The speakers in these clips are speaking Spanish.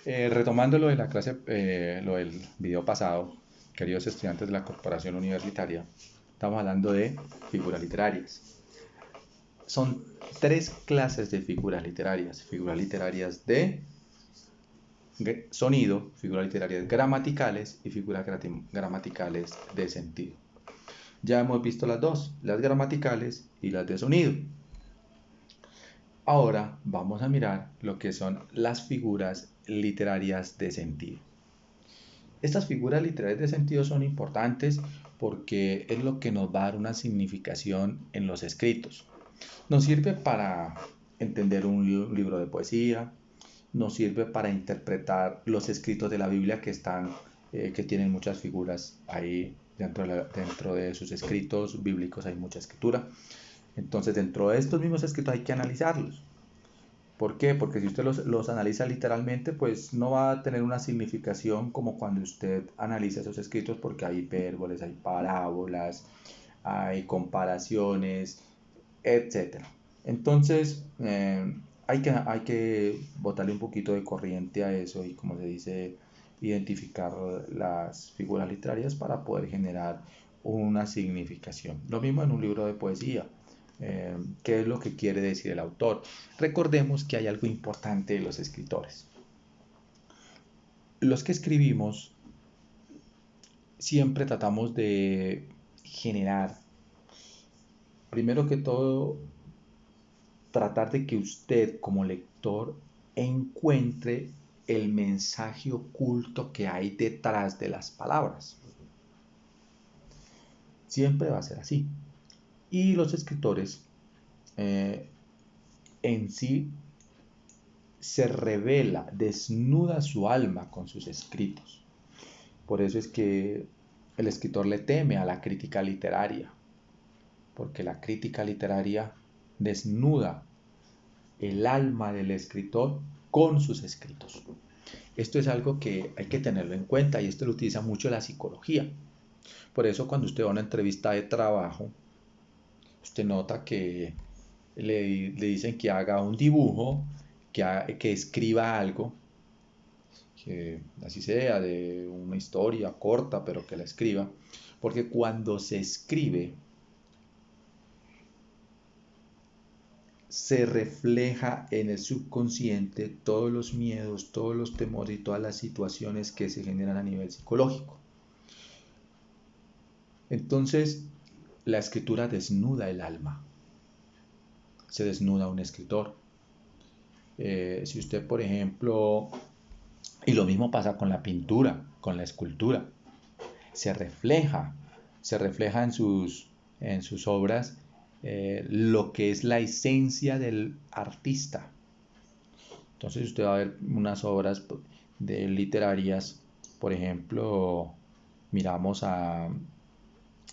Retomando lo de la clase, lo del video pasado, queridos estudiantes de la Corporación Universitaria, estamos hablando de figuras literarias. Son tres clases de figuras literarias de sonido, figuras literarias gramaticales y figuras gramaticales de sentido. Ya hemos visto las dos, las gramaticales y las de sonido. Ahora vamos a mirar lo que son las figuras literarias de sentido. Estas figuras literarias de sentido son importantes porque es lo que nos va a dar una significación en los escritos. Nos sirve para entender un libro de poesía, nos sirve para interpretar los escritos de la Biblia que tienen muchas figuras ahí dentro de sus escritos bíblicos hay mucha escritura. Entonces dentro de estos mismos escritos hay que analizarlos. ¿Por qué? Porque si usted los analiza literalmente, pues no va a tener una significación como cuando usted analiza esos escritos porque hay hipérboles, hay parábolas, hay comparaciones, etcétera. Entonces, hay que botarle un poquito de corriente a eso y, como se dice, identificar las figuras literarias para poder generar una significación. Lo mismo en un libro de poesía. ¿Qué es lo que quiere decir el autor? Recordemos que hay algo importante de los escritores. Los que escribimos siempre tratamos de generar, primero que todo, tratar de que usted como lector encuentre el mensaje oculto que hay detrás de las palabras. Siempre va a ser así. Y los escritores en sí se revela, desnuda su alma con sus escritos. Por eso es que el escritor le teme a la crítica literaria, porque la crítica literaria desnuda el alma del escritor con sus escritos. Esto es algo que hay que tenerlo en cuenta y esto lo utiliza mucho la psicología. Por eso cuando usted va a una entrevista de trabajo, usted nota que le dicen que haga un dibujo, que escriba algo, que así sea, de una historia corta, pero que la escriba, porque cuando se escribe, se refleja en el subconsciente todos los miedos, todos los temores y todas las situaciones que se generan a nivel psicológico. Entonces, la escritura desnuda el alma, se desnuda un escritor. Si usted, por ejemplo, y lo mismo pasa con la pintura, con la escultura, se refleja, se refleja en sus obras lo que es la esencia del artista. Entonces usted va a ver unas obras literarias, por ejemplo, miramos a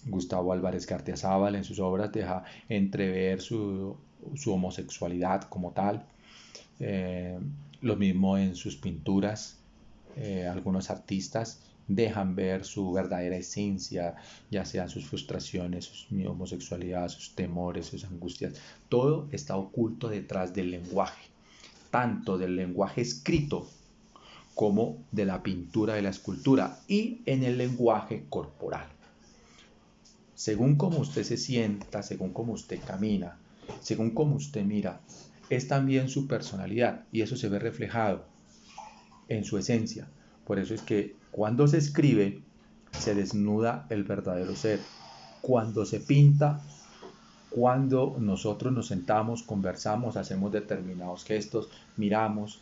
Gustavo Álvarez Gardiazabal en sus obras deja entrever su homosexualidad como tal. Eh, lo mismo en sus pinturas. Algunos artistas dejan ver su verdadera esencia, ya sean sus frustraciones, su homosexualidad, sus temores, sus angustias. Todo está oculto detrás del lenguaje, tanto del lenguaje escrito como de la pintura, de la escultura y en el lenguaje corporal. Según cómo usted se sienta, según cómo usted camina, según cómo usted mira, es también su personalidad y eso se ve reflejado en su esencia. Por eso es que cuando se escribe, se desnuda el verdadero ser. Cuando se pinta, cuando nosotros nos sentamos, conversamos, hacemos determinados gestos, miramos,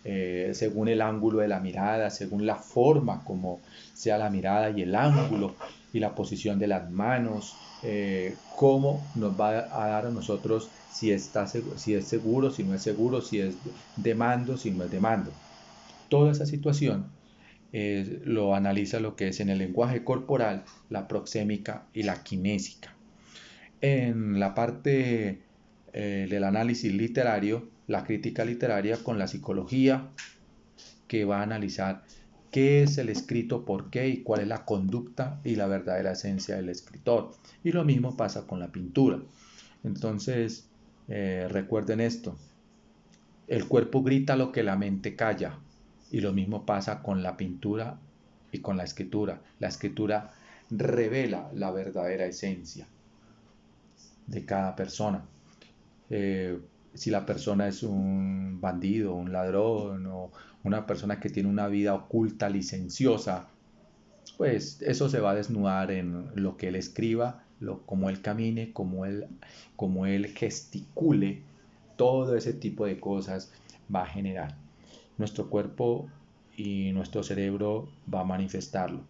según el ángulo de la mirada, según la forma como sea la mirada y el ángulo y la posición de las manos, cómo nos va a dar a nosotros si es seguro, si no es seguro, si es de mando, si no es de mando. Toda esa situación lo analiza lo que es en el lenguaje corporal, la proxémica y la kinésica. En la parte del análisis literario, la crítica literaria con la psicología, que va a analizar qué es el escrito, por qué y cuál es la conducta y la verdadera esencia del escritor. Y lo mismo pasa con la pintura. Entonces, recuerden esto, el cuerpo grita lo que la mente calla. Y lo mismo pasa con la pintura y con la escritura. La escritura revela la verdadera esencia de cada persona. Eh, si la persona es un bandido, un ladrón o una persona que tiene una vida oculta, licenciosa, pues eso se va a desnudar en lo que él escriba, cómo él camine, cómo él gesticule, todo ese tipo de cosas va a generar. Nuestro cuerpo y nuestro cerebro va a manifestarlo.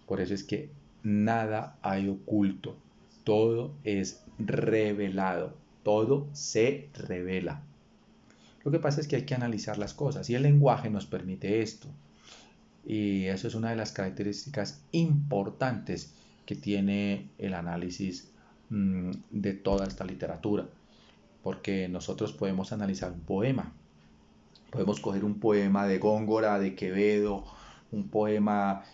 Por eso es que nada hay oculto, todo es revelado, todo se revela. Lo que pasa es que hay que analizar las cosas y el lenguaje nos permite esto. Y eso es una de las características importantes que tiene el análisis de toda esta literatura. Porque nosotros podemos analizar un poema. Podemos coger un poema de Góngora, de Quevedo, un poema,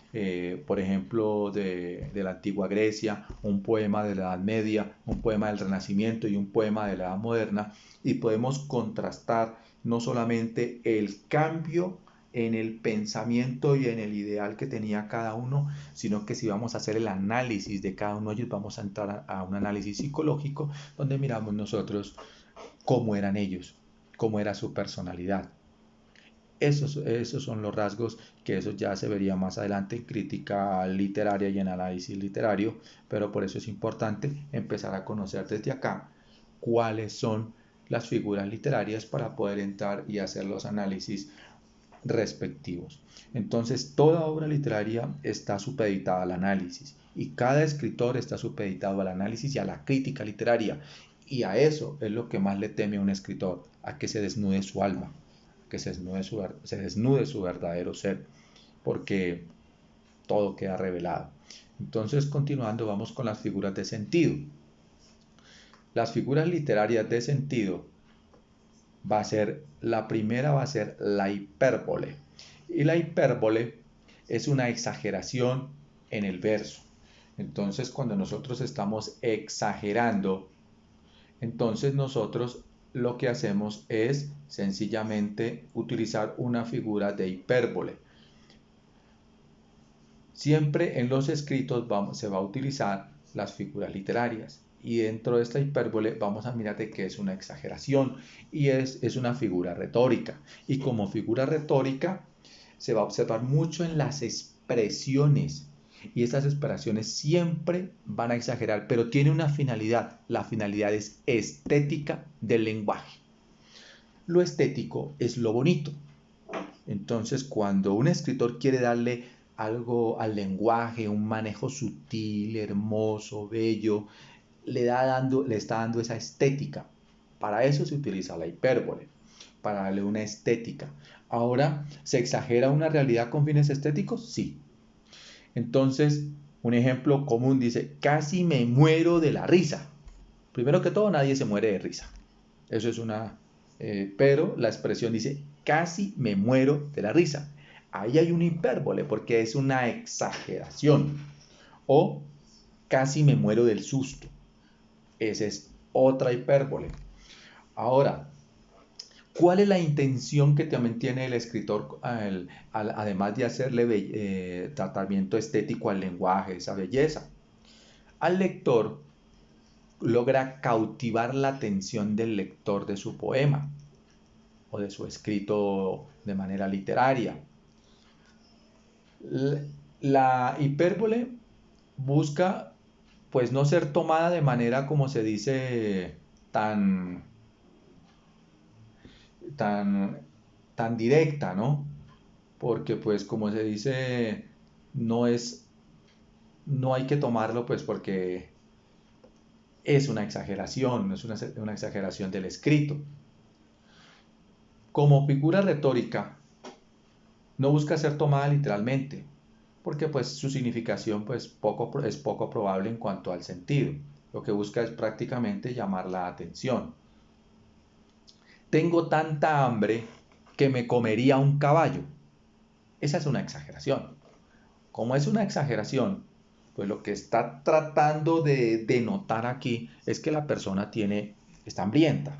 por ejemplo, de la antigua Grecia, un poema de la Edad Media, un poema del Renacimiento y un poema de la Edad Moderna, y podemos contrastar no solamente el cambio en el pensamiento y en el ideal que tenía cada uno, sino que si vamos a hacer el análisis de cada uno de ellos, vamos a entrar a un análisis psicológico donde miramos nosotros cómo eran ellos, cómo era su personalidad. Esos son los rasgos que eso ya se vería más adelante en crítica literaria y en análisis literario, pero por eso es importante empezar a conocer desde acá cuáles son las figuras literarias para poder entrar y hacer los análisis respectivos. Entonces, toda obra literaria está supeditada al análisis y cada escritor está supeditado al análisis y a la crítica literaria. Y a eso es lo que más le teme a un escritor, a que se desnude su alma, que se desnude su verdadero ser, porque todo queda revelado. Entonces, continuando, vamos con las figuras de sentido. Las figuras literarias de sentido la primera va a ser la hipérbole. Y la hipérbole es una exageración en el verso. Entonces, cuando nosotros estamos exagerando, entonces nosotros lo que hacemos es sencillamente utilizar una figura de hipérbole. Siempre en los escritos se va a utilizar las figuras literarias y dentro de esta hipérbole vamos a mirar de qué es una exageración y es una figura retórica. Y como figura retórica se va a observar mucho en las expresiones y estas expresiones siempre van a exagerar, pero tiene una finalidad. La finalidad es estética del lenguaje. Lo estético es lo bonito. Entonces, cuando un escritor quiere darle algo al lenguaje, un manejo sutil, hermoso, bello, le está dando esa estética. Para eso se utiliza la hipérbole, para darle una estética. Ahora, ¿se exagera una realidad con fines estéticos? Sí. Entonces, un ejemplo común dice, casi me muero de la risa. Primero que todo, nadie se muere de risa. Eso es pero la expresión dice, casi me muero de la risa. Ahí hay una hipérbole porque es una exageración. O casi me muero del susto. Esa es otra hipérbole. Ahora, ¿cuál es la intención que también tiene el escritor además de hacerle tratamiento estético al lenguaje, esa belleza? Al lector logra cautivar la atención del lector de su poema o de su escrito de manera literaria. La hipérbole busca pues no ser tomada de manera como se dice tan, tan directa, ¿no? Porque pues como se dice, no es, no hay que tomarlo pues porque es una exageración, es una exageración del escrito. Como figura retórica, no busca ser tomada literalmente, porque pues su significación pues es poco probable en cuanto al sentido. Lo que busca es prácticamente llamar la atención. Tengo tanta hambre que me comería un caballo. Esa es una exageración. Como es una exageración, pues lo que está tratando de denotar aquí es que la persona está hambrienta.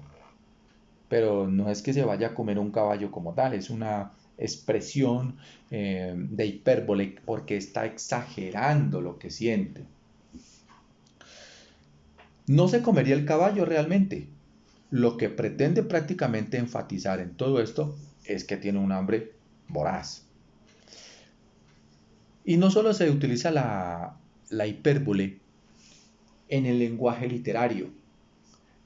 pero no es que se vaya a comer un caballo como tal, es una expresión de hipérbole porque está exagerando lo que siente. No se comería el caballo realmente. Lo que pretende prácticamente enfatizar en todo esto es que tiene un hambre voraz. Y no solo se utiliza la hipérbole en el lenguaje literario,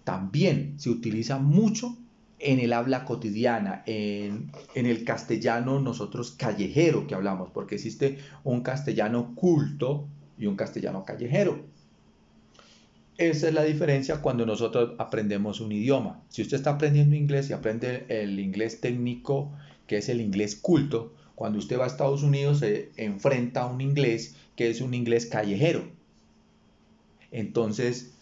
también se utiliza mucho en el habla cotidiana, en el castellano nosotros callejero que hablamos, porque existe un castellano culto y un castellano callejero. Esa es la diferencia cuando nosotros aprendemos un idioma. Si usted está aprendiendo inglés y aprende el inglés técnico, que es el inglés culto, cuando usted va a Estados Unidos se enfrenta a un inglés que es un inglés callejero. Entonces,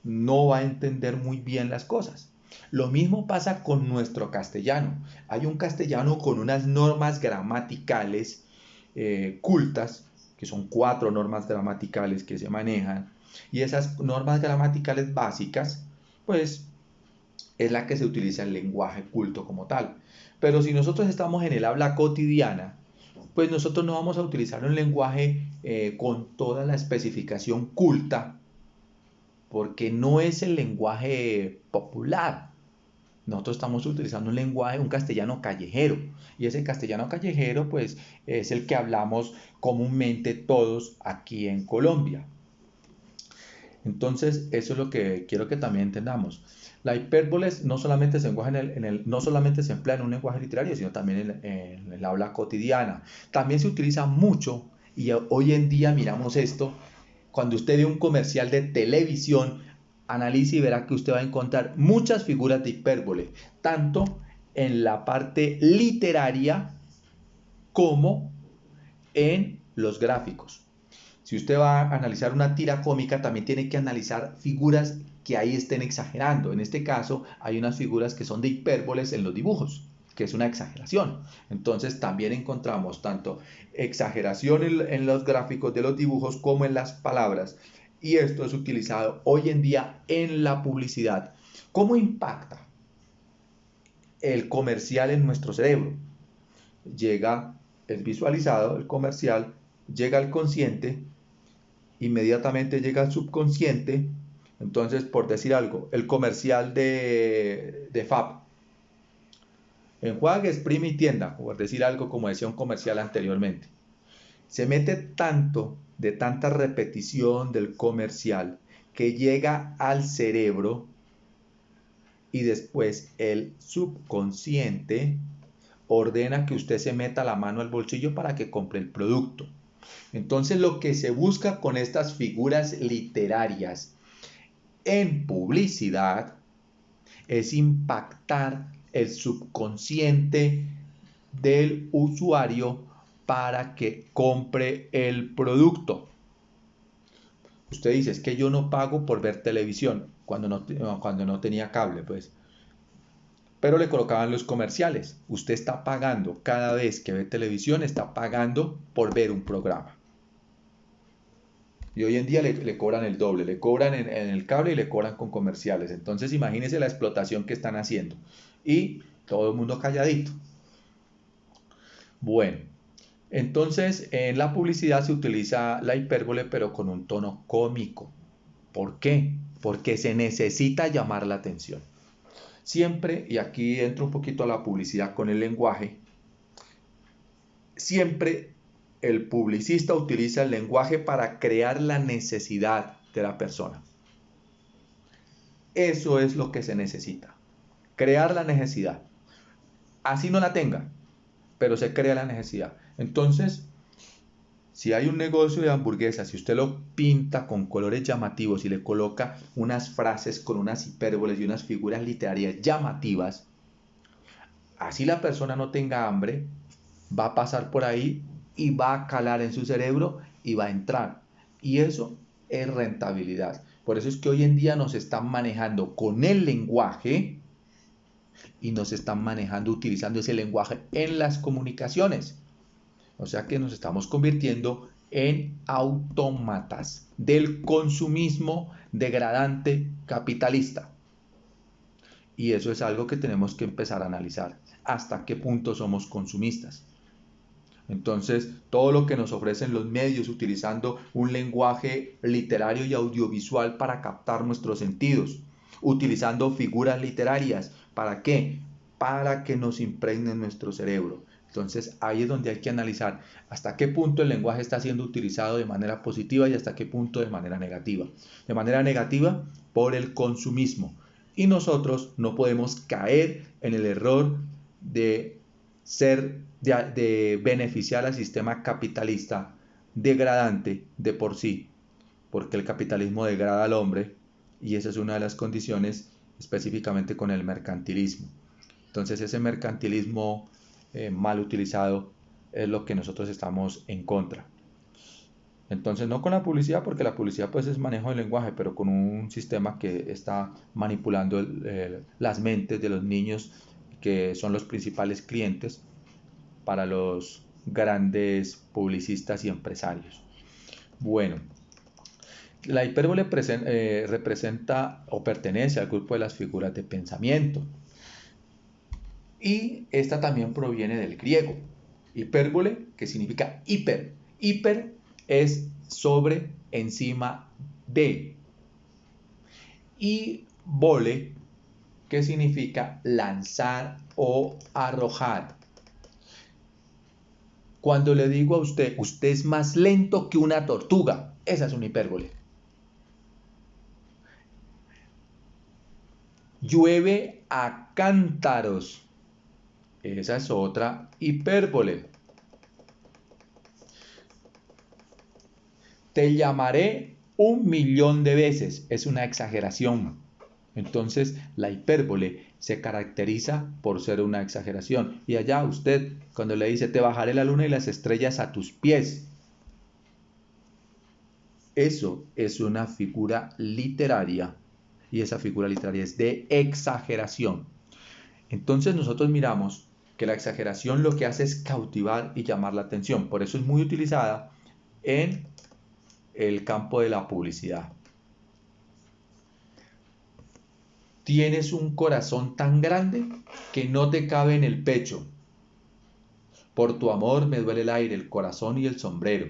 no va a entender muy bien las cosas. Lo mismo pasa con nuestro castellano. Hay un castellano con unas normas gramaticales cultas, que son 4 normas gramaticales que se manejan, y esas normas gramaticales básicas, pues es la que se utiliza en el lenguaje culto como tal. Pero si nosotros estamos en el habla cotidiana, pues nosotros no vamos a utilizar un lenguaje con toda la especificación culta, porque no es el lenguaje popular. Nosotros estamos utilizando un lenguaje, un castellano callejero, y ese castellano callejero pues es el que hablamos comúnmente todos aquí en Colombia. Entonces, eso es lo que quiero que también entendamos. La hipérbole no solamente se, no solamente se emplea en un lenguaje literario, sino también en el habla cotidiana. También se utiliza mucho, y hoy en día miramos esto, cuando usted ve un comercial de televisión, analice y verá que usted va a encontrar muchas figuras de hipérbole, tanto en la parte literaria como en los gráficos. Si usted va a analizar una tira cómica, también tiene que analizar figuras que ahí estén exagerando. En este caso, hay unas figuras que son de hipérboles en los dibujos, que es una exageración. Entonces, también encontramos tanto exageración en los gráficos de los dibujos como en las palabras. Y esto es utilizado hoy en día en la publicidad. ¿Cómo impacta el comercial en nuestro cerebro? Llega, es visualizado el comercial, llega al consciente, inmediatamente llega al subconsciente. Entonces, por decir algo, el comercial de Fab, enjuague, exprime y tienda, por decir algo como decía un comercial anteriormente, se mete tanto de tanta repetición del comercial que llega al cerebro y después el subconsciente ordena que usted se meta la mano al bolsillo para que compre el producto. Entonces lo que se busca con estas figuras literarias en publicidad es impactar el subconsciente del usuario para que compre el producto. Usted dice, es que yo no pago por ver televisión cuando no tenía cable, pues. Pero le colocaban los comerciales. Usted está pagando cada vez que ve televisión, está pagando por ver un programa. Y hoy en día le cobran el doble, le cobran en el cable y le cobran con comerciales. Entonces imagínense la explotación que están haciendo. Y todo el mundo calladito. Bueno, entonces en la publicidad se utiliza la hipérbole pero con un tono cómico. ¿Por qué? Porque se necesita llamar la atención. Siempre, y aquí entro un poquito a la publicidad con el lenguaje, siempre el publicista utiliza el lenguaje para crear la necesidad de la persona. Eso es lo que se necesita. Crear la necesidad. Así no la tenga, pero se crea la necesidad. Entonces, si hay un negocio de hamburguesas, si usted lo pinta con colores llamativos y le coloca unas frases con unas hipérboles y unas figuras literarias llamativas, así la persona no tenga hambre, va a pasar por ahí y va a calar en su cerebro y va a entrar. Y eso es rentabilidad. Por eso es que hoy en día nos están manejando con el lenguaje y nos están manejando utilizando ese lenguaje en las comunicaciones. O sea que nos estamos convirtiendo en autómatas del consumismo degradante capitalista. Y eso es algo que tenemos que empezar a analizar. ¿Hasta qué punto somos consumistas? Entonces, todo lo que nos ofrecen los medios utilizando un lenguaje literario y audiovisual para captar nuestros sentidos, utilizando figuras literarias, ¿para qué? Para que nos impregnen nuestro cerebro. Entonces, ahí es donde hay que analizar hasta qué punto el lenguaje está siendo utilizado de manera positiva y hasta qué punto de manera negativa. De manera negativa, por el consumismo. Y nosotros no podemos caer en el error de de beneficiar al sistema capitalista degradante de por sí, porque el capitalismo degrada al hombre y esa es una de las condiciones específicamente con el mercantilismo. Entonces ese mercantilismo mal utilizado es lo que nosotros estamos en contra. Entonces no con la publicidad, porque la publicidad pues es manejo del lenguaje, pero con un sistema que está manipulando las mentes de los niños, que son los principales clientes para los grandes publicistas y empresarios. Bueno, la hipérbole representa o pertenece al grupo de las figuras de pensamiento. Y esta también proviene del griego. Hipérbole, que significa hiper. Hiper es sobre, encima de. Y vole, que significa lanzar o arrojar. Cuando le digo a usted, usted es más lento que una tortuga, esa es una hipérbole. Llueve a cántaros, esa es otra hipérbole. Te llamaré 1.000.000 de veces, es una exageración. Entonces, la hipérbole se caracteriza por ser una exageración. Y allá usted, cuando le dice, te bajaré la luna y las estrellas a tus pies, eso es una figura literaria. Y esa figura literaria es de exageración. Entonces nosotros miramos que la exageración lo que hace es cautivar y llamar la atención. Por eso es muy utilizada en el campo de la publicidad. Tienes un corazón tan grande que no te cabe en el pecho. Por tu amor me duele el aire, el corazón y el sombrero.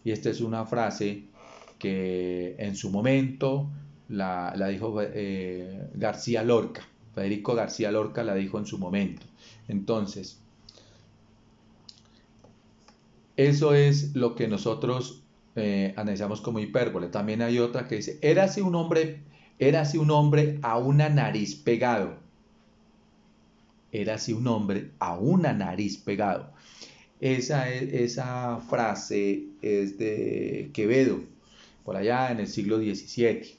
Y esta es una frase que en su momento la dijo García Lorca. Federico García Lorca la dijo en su momento. Entonces, eso es lo que nosotros analizamos como hipérbole. También hay otra que dice, érase un hombre a una nariz pegado. Érase un hombre a una nariz pegado. Esa frase es de Quevedo, por allá en el siglo XVII.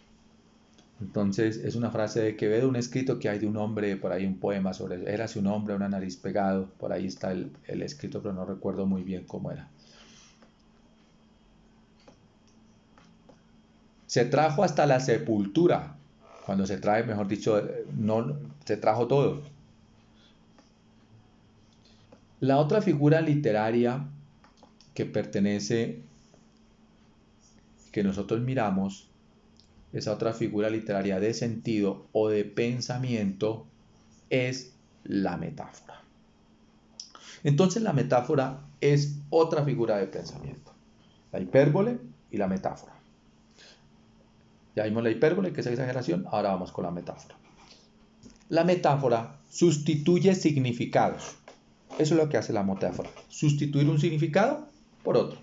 Entonces es una frase de Quevedo, un escrito que hay de un hombre, por ahí un poema sobre eso. Érase un hombre a una nariz pegado. Por ahí está el escrito, pero no recuerdo muy bien cómo era. Se trajo hasta la sepultura. Cuando se trae, mejor dicho, no, se trajo todo. La otra figura literaria que pertenece, que nosotros miramos, esa otra figura literaria de sentido o de pensamiento, es la metáfora. Entonces la metáfora es otra figura de pensamiento. La hipérbole y la metáfora. Ya vimos la hipérbole, que es exageración, ahora vamos con la metáfora. La metáfora sustituye significados. Eso es lo que hace la metáfora, sustituir un significado por otro.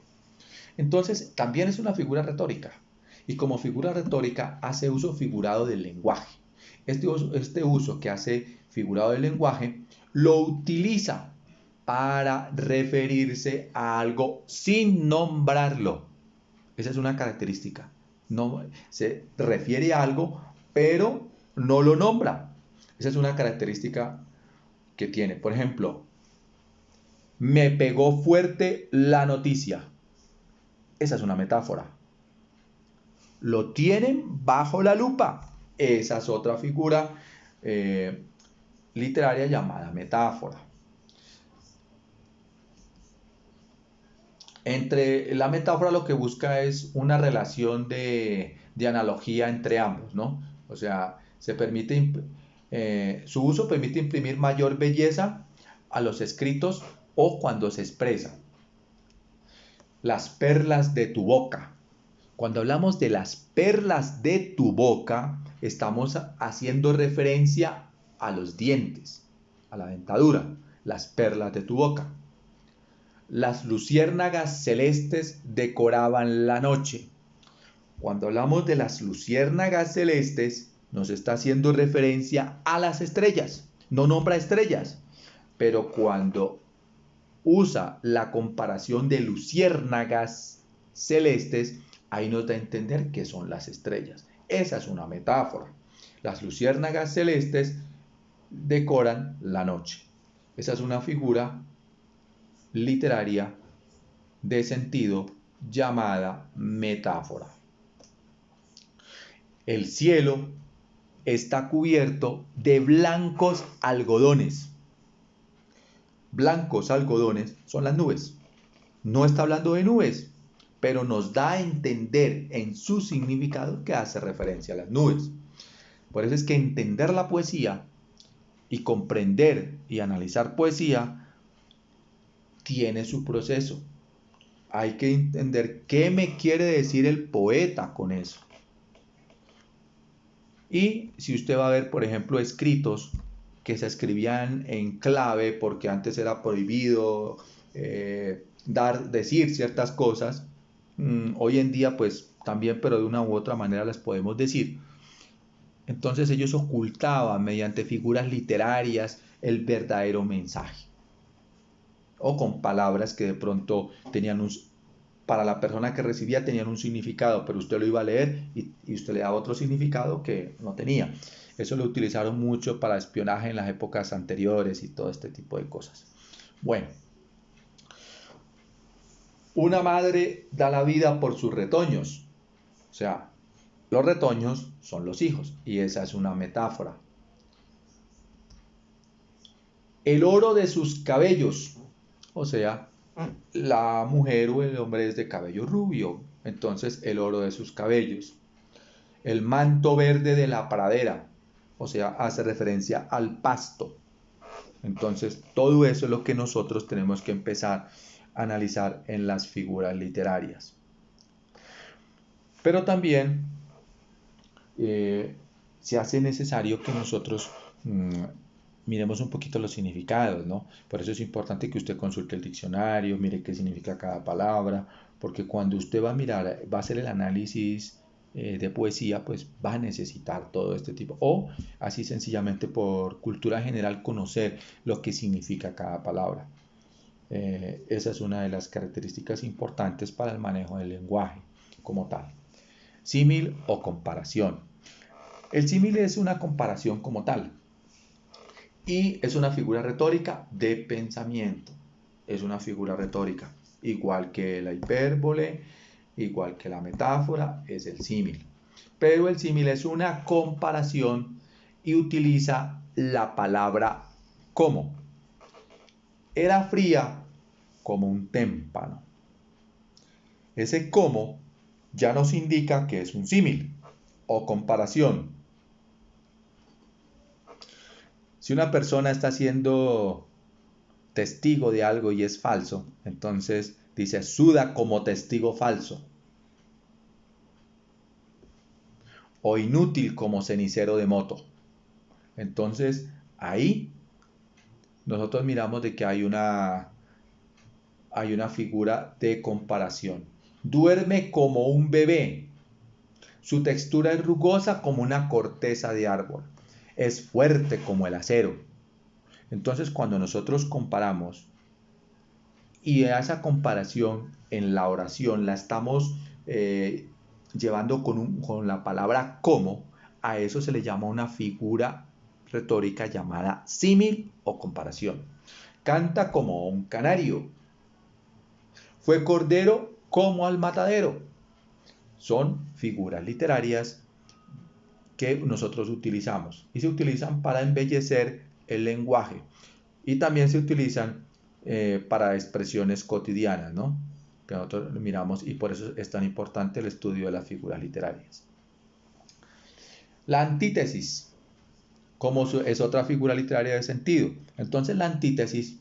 Entonces, también es una figura retórica. Y como figura retórica hace uso figurado del lenguaje. Este uso que hace figurado del lenguaje lo utiliza para referirse a algo sin nombrarlo. Esa es una característica. No, se refiere a algo, pero no lo nombra. Esa es una característica que tiene. Por ejemplo, me pegó fuerte la noticia. Esa es una metáfora. Lo tienen bajo la lupa. Esa es otra figura literaria llamada metáfora. Entre la metáfora lo que busca es una relación de analogía entre ambos, ¿no? O sea, se permite Su uso permite imprimir mayor belleza a los escritos o cuando se expresa. Las perlas de tu boca. Cuando hablamos de las perlas de tu boca, estamos haciendo referencia a los dientes, a la dentadura, las perlas de tu boca. Las luciérnagas celestes decoraban la noche. Cuando hablamos de las luciérnagas celestes, nos está haciendo referencia a las estrellas. No nombra estrellas, pero cuando usa la comparación de luciérnagas celestes, ahí nos da a entender que son las estrellas. Esa es una metáfora. Las luciérnagas celestes decoran la noche. Esa es una figura literaria de sentido llamada metáfora. El cielo está cubierto de blancos algodones. Blancos algodones son las nubes. No está hablando de nubes, pero nos da a entender en su significado que hace referencia a las nubes. Por eso es que entender la poesía y comprender y analizar poesía tiene su proceso. Hay que entender qué me quiere decir el poeta con eso. Y si usted va a ver, por ejemplo, escritos que se escribían en clave porque antes era prohibido decir ciertas cosas, hoy en día pues también, pero de una u otra manera las podemos decir. Entonces ellos ocultaban mediante figuras literarias el verdadero mensaje, o con palabras que de pronto tenían para la persona que recibía tenían un significado, pero usted lo iba a leer y usted le daba otro significado que no tenía. Eso lo utilizaron mucho para espionaje en las épocas anteriores y todo este tipo de cosas. Bueno, una madre da la vida por sus retoños. O sea, los retoños son los hijos y esa es una metáfora. El oro de sus cabellos, o sea, la mujer o el hombre es de cabello rubio, entonces el oro de sus cabellos. El manto verde de la pradera, o sea, hace referencia al pasto. Entonces, todo eso es lo que nosotros tenemos que empezar a analizar en las figuras literarias. Pero también se hace necesario que nosotros miremos un poquito los significados, ¿no? Por eso es importante que usted consulte el diccionario, mire qué significa cada palabra, porque cuando usted va a mirar, va a hacer el análisis de poesía, pues va a necesitar todo este tipo, o así sencillamente por cultura general conocer lo que significa cada palabra. Esa es una de las características importantes para el manejo del lenguaje como tal. Símil o comparación. El símil es una comparación como tal y es una figura retórica de pensamiento. Es una figura retórica, igual que la hipérbole, igual que la metáfora, es el símil. Pero el símil es una comparación y utiliza la palabra como. Era fría como un témpano. Ese como ya nos indica que es un símil o comparación. Si una persona está siendo testigo de algo y es falso, entonces dice suda como testigo falso. O inútil como cenicero de moto. Entonces ahí nosotros miramos de que hay una figura de comparación. Duerme como un bebé. Su textura es rugosa como una corteza de árbol. Es fuerte como el acero. Entonces, cuando nosotros comparamos y a esa comparación en la oración la estamos llevando con la palabra como, a eso se le llama una figura retórica llamada símil o comparación. Canta como un canario. Fue cordero como al matadero. Son figuras literarias que nosotros utilizamos y se utilizan para embellecer el lenguaje y también se utilizan para expresiones cotidianas, ¿no? Que nosotros miramos y por eso es tan importante el estudio de las figuras literarias. La antítesis, es otra figura literaria de sentido. Entonces la antítesis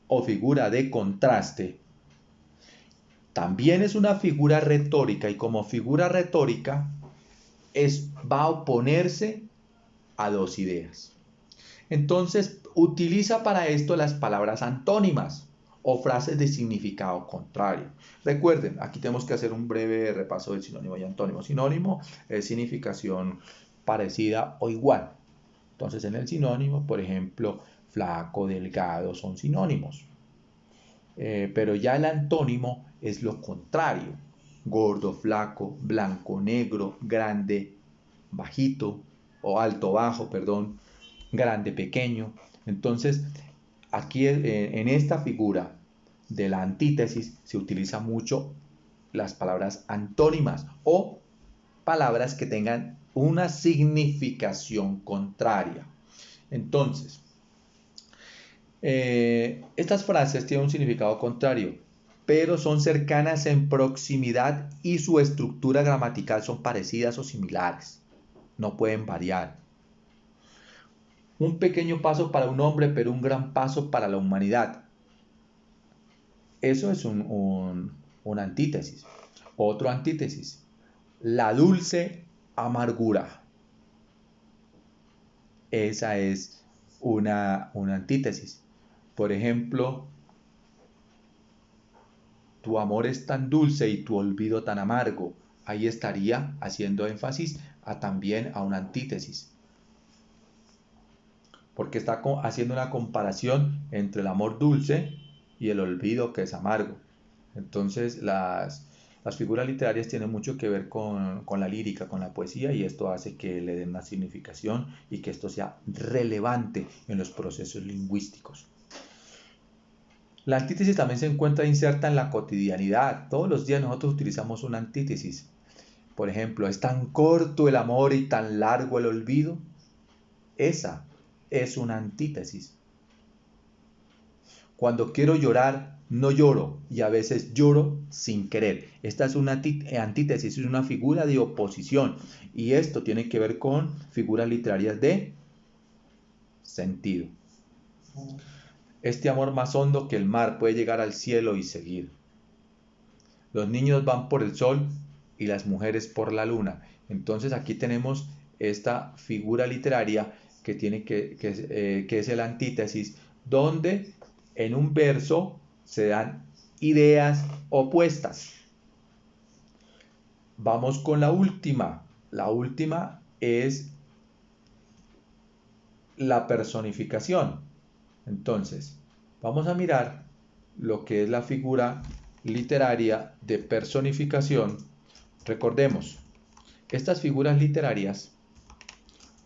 o figura de contraste también es una figura retórica, y como figura retórica va a oponerse a dos ideas. Entonces utiliza para esto las palabras antónimas o frases de significado contrario. Recuerden, aquí tenemos que hacer un breve repaso del sinónimo y antónimo. Sinónimo es significación parecida o igual. Entonces en el sinónimo, por ejemplo, flaco, delgado son sinónimos. Pero ya el antónimo es lo contrario. Gordo, flaco, blanco, negro, grande, bajito, o alto, bajo, perdón, grande, pequeño. Entonces, aquí en esta figura de la antítesis se utiliza mucho las palabras antónimas o palabras que tengan una significación contraria. Entonces, estas frases tienen un significado contrario, pero son cercanas en proximidad y su estructura gramatical son parecidas o similares. No pueden variar. Un pequeño paso para un hombre, pero un gran paso para la humanidad. Eso es una antítesis. Otro antítesis. La dulce amargura. Esa es una antítesis. Por ejemplo, tu amor es tan dulce y tu olvido tan amargo. Ahí estaría haciendo énfasis también a una antítesis, porque está haciendo una comparación entre el amor dulce y el olvido que es amargo. Entonces las figuras literarias tienen mucho que ver con la lírica, con la poesía, y esto hace que le den una significación y que esto sea relevante en los procesos lingüísticos. La antítesis también se encuentra inserta en la cotidianidad. Todos los días nosotros utilizamos una antítesis. Por ejemplo, ¿es tan corto el amor y tan largo el olvido? Esa es una antítesis. Cuando quiero llorar, no lloro, y a veces lloro sin querer. Esta es una antítesis, es una figura de oposición, y esto tiene que ver con figuras literarias de sentido. Este amor más hondo que el mar puede llegar al cielo y seguir. Los niños van por el sol y las mujeres por la luna. Entonces aquí tenemos esta figura literaria que es el antítesis, donde en un verso se dan ideas opuestas. Vamos con la última. La última es la personificación. Entonces, vamos a mirar lo que es la figura literaria de personificación. Recordemos, estas figuras literarias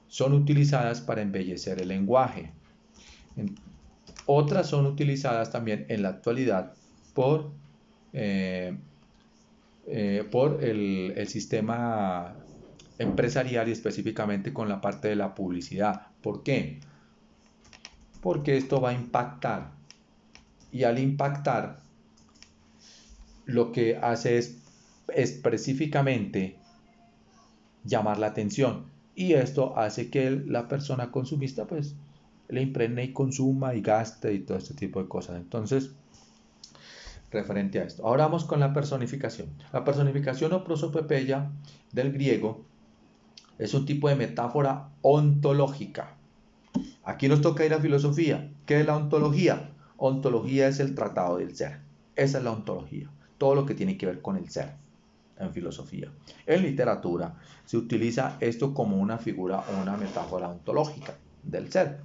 son utilizadas para embellecer el lenguaje. Otras son utilizadas también en la actualidad por el sistema empresarial, y específicamente con la parte de la publicidad. ¿Por qué? Porque esto va a impactar, y al impactar lo que hace es específicamente llamar la atención, y esto hace que la persona consumista pues le impregne y consuma y gaste y todo este tipo de cosas. Entonces, referente a esto, ahora vamos con la personificación. La personificación o prosopopeya del griego es un tipo de metáfora ontológica. Aquí nos toca ir a filosofía. ¿Qué es la ontología? Ontología es el tratado del ser. Esa es la ontología. Todo lo que tiene que ver con el ser en filosofía. En literatura se utiliza esto como una figura o una metáfora ontológica del ser.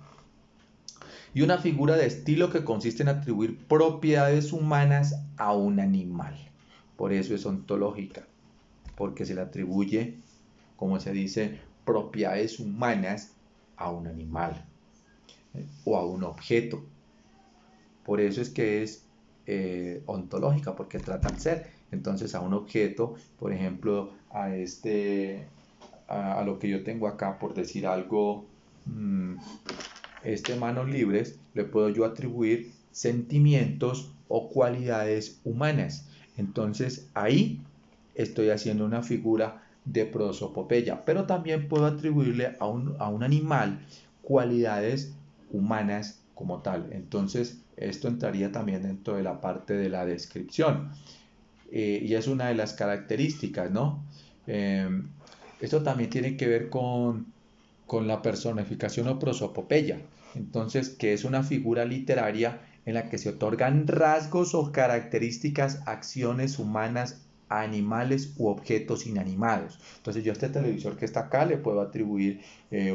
Y una figura de estilo que consiste en atribuir propiedades humanas a un animal. Por eso es ontológica, porque se le atribuye, como se dice, propiedades humanas a un animal o a un objeto. Por eso es que es ontológica, porque trata al ser. Entonces a un objeto, por ejemplo, a lo que yo tengo acá, por decir algo, manos libres, le puedo yo atribuir sentimientos o cualidades humanas. Entonces ahí estoy haciendo una figura de prosopopeya, pero también puedo atribuirle a un animal cualidades humanas como tal. Entonces, esto entraría también dentro de la parte de la descripción. Y es una de las características, ¿no? Esto también tiene que ver con la personificación o prosopopeya. Entonces, que es una figura literaria en la que se otorgan rasgos o características, acciones humanas, animales u objetos inanimados. Entonces, yo a este televisor que está acá le puedo atribuir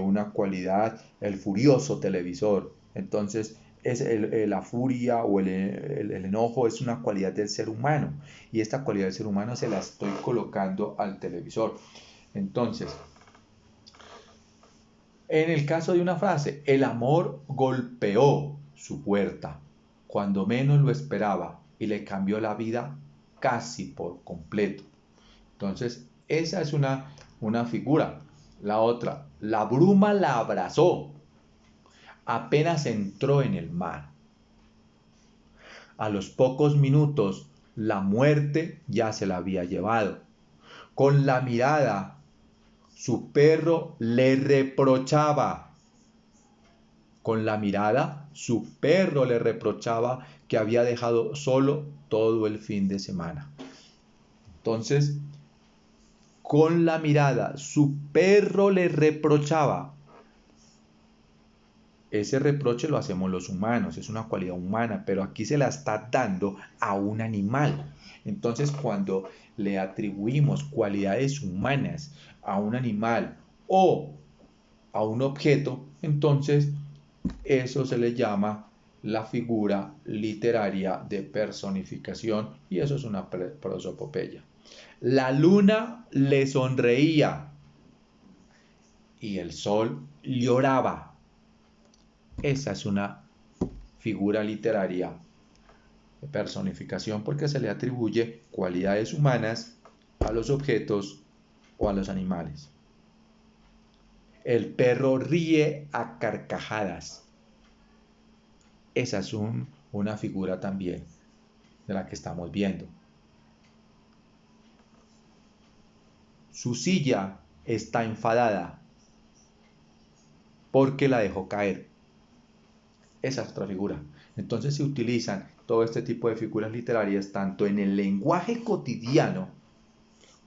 una cualidad, el furioso televisor. Entonces, la furia o el enojo es una cualidad del ser humano, y esta cualidad del ser humano se la estoy colocando al televisor. Entonces, en el caso de una frase, el amor golpeó su puerta cuando menos lo esperaba y le cambió la vida casi por completo. Entonces, esa es una figura. La otra, la bruma la abrazó apenas entró en el mar. A los pocos minutos, la muerte ya se la había llevado. Con la mirada, su perro le reprochaba. Con la mirada, su perro le reprochaba que había dejado solo todo el fin de semana. Entonces, con la mirada, su perro le reprochaba. Ese reproche lo hacemos los humanos, es una cualidad humana, pero aquí se la está dando a un animal. Entonces, cuando le atribuimos cualidades humanas a un animal o a un objeto, entonces eso se le llama la figura literaria de personificación, y eso es una prosopopeya. La luna le sonreía y el sol lloraba. Esa es una figura literaria de personificación porque se le atribuye cualidades humanas a los objetos o a los animales. El perro ríe a carcajadas. Esa es una figura también de la que estamos viendo. Su silla está enfadada porque la dejó caer. Esa es otra figura. Entonces se utilizan todo este tipo de figuras literarias tanto en el lenguaje cotidiano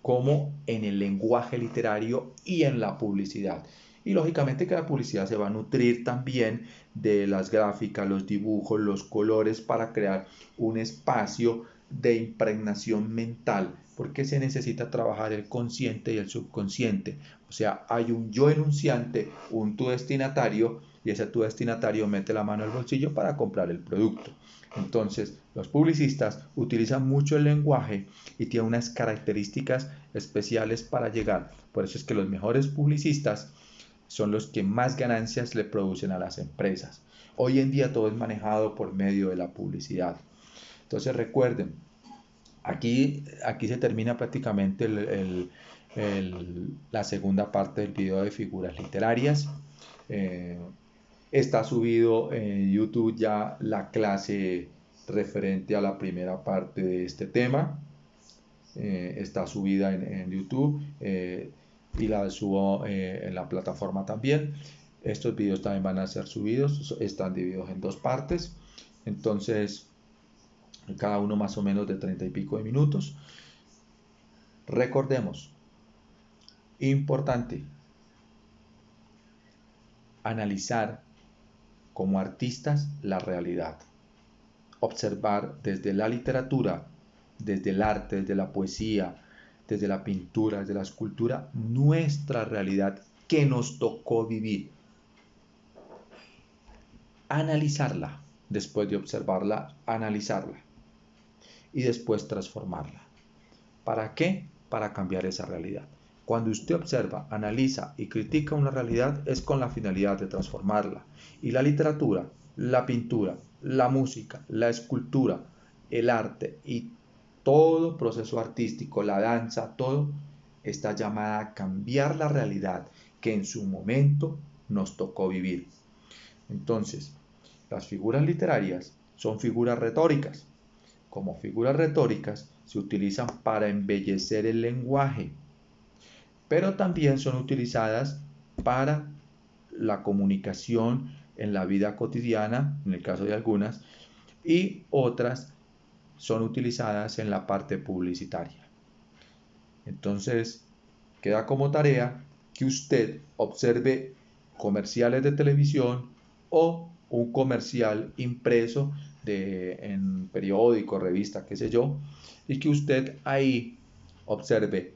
como en el lenguaje literario y en la publicidad. Y lógicamente que la publicidad se va a nutrir también de las gráficas, los dibujos, los colores para crear un espacio de impregnación mental, porque se necesita trabajar el consciente y el subconsciente. O sea, hay un yo enunciante, un tu destinatario, y ese tu destinatario mete la mano al bolsillo para comprar el producto. Entonces, los publicistas utilizan mucho el lenguaje y tienen unas características especiales para llegar. Por eso es que los mejores publicistas son los que más ganancias le producen a las empresas. Hoy en día todo es manejado por medio de la publicidad. Entonces recuerden, aquí se termina prácticamente la segunda parte del video de figuras literarias. Está subido en YouTube ya la clase referente a la primera parte de este tema. Está subida en YouTube y la subo en la plataforma también. Estos videos también van a ser subidos, están divididos en dos partes. Entonces, cada uno más o menos de 30 y pico de minutos. Recordemos, importante, analizar como artistas la realidad, observar desde la literatura, desde el arte, desde la poesía, desde la pintura, desde la escultura, nuestra realidad que nos tocó vivir. Analizarla, después de observarla, analizarla y después transformarla. ¿Para qué? Para cambiar esa realidad. Cuando usted observa, analiza y critica una realidad es con la finalidad de transformarla. Y la literatura, la pintura, la música, la escultura, el arte y todo proceso artístico, la danza, todo está llamada a cambiar la realidad que en su momento nos tocó vivir. Entonces, las figuras literarias son figuras retóricas. Como figuras retóricas se utilizan para embellecer el lenguaje, pero también son utilizadas para la comunicación en la vida cotidiana, en el caso de algunas, y otras son utilizadas en la parte publicitaria. Entonces, queda como tarea que usted observe comerciales de televisión o un comercial impreso en periódico, revista, qué sé yo, y que usted ahí observe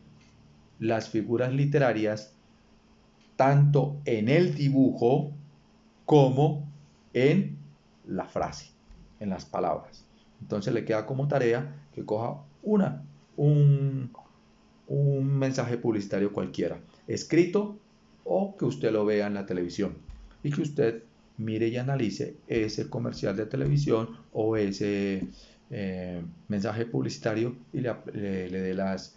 las figuras literarias tanto en el dibujo como en la frase, en las palabras. Entonces le queda como tarea que coja un, un mensaje publicitario cualquiera, escrito o que usted lo vea en la televisión y que usted mire y analice ese comercial de televisión o ese mensaje publicitario y le dé las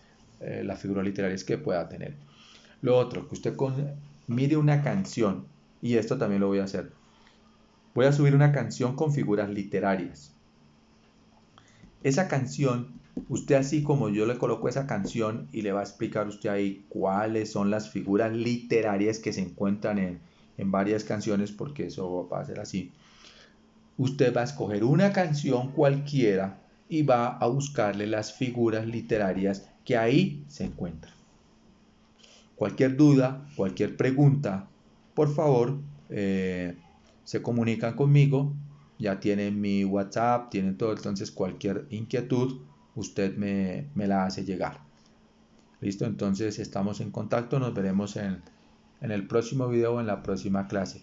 figuras literarias que pueda tener. Lo otro, que usted mire una canción, y esto también lo voy a hacer. Voy a subir una canción con figuras literarias. Esa canción, usted así como yo le coloco esa canción y le va a explicar usted ahí cuáles son las figuras literarias que se encuentran en varias canciones, porque eso va a ser así. Usted va a escoger una canción cualquiera y va a buscarle las figuras literarias que ahí se encuentran. Cualquier duda, cualquier pregunta, por favor, se comunican conmigo. Ya tienen mi WhatsApp, tienen todo, entonces cualquier inquietud usted me la hace llegar. Listo, entonces estamos en contacto, nos veremos en el próximo video o en la próxima clase.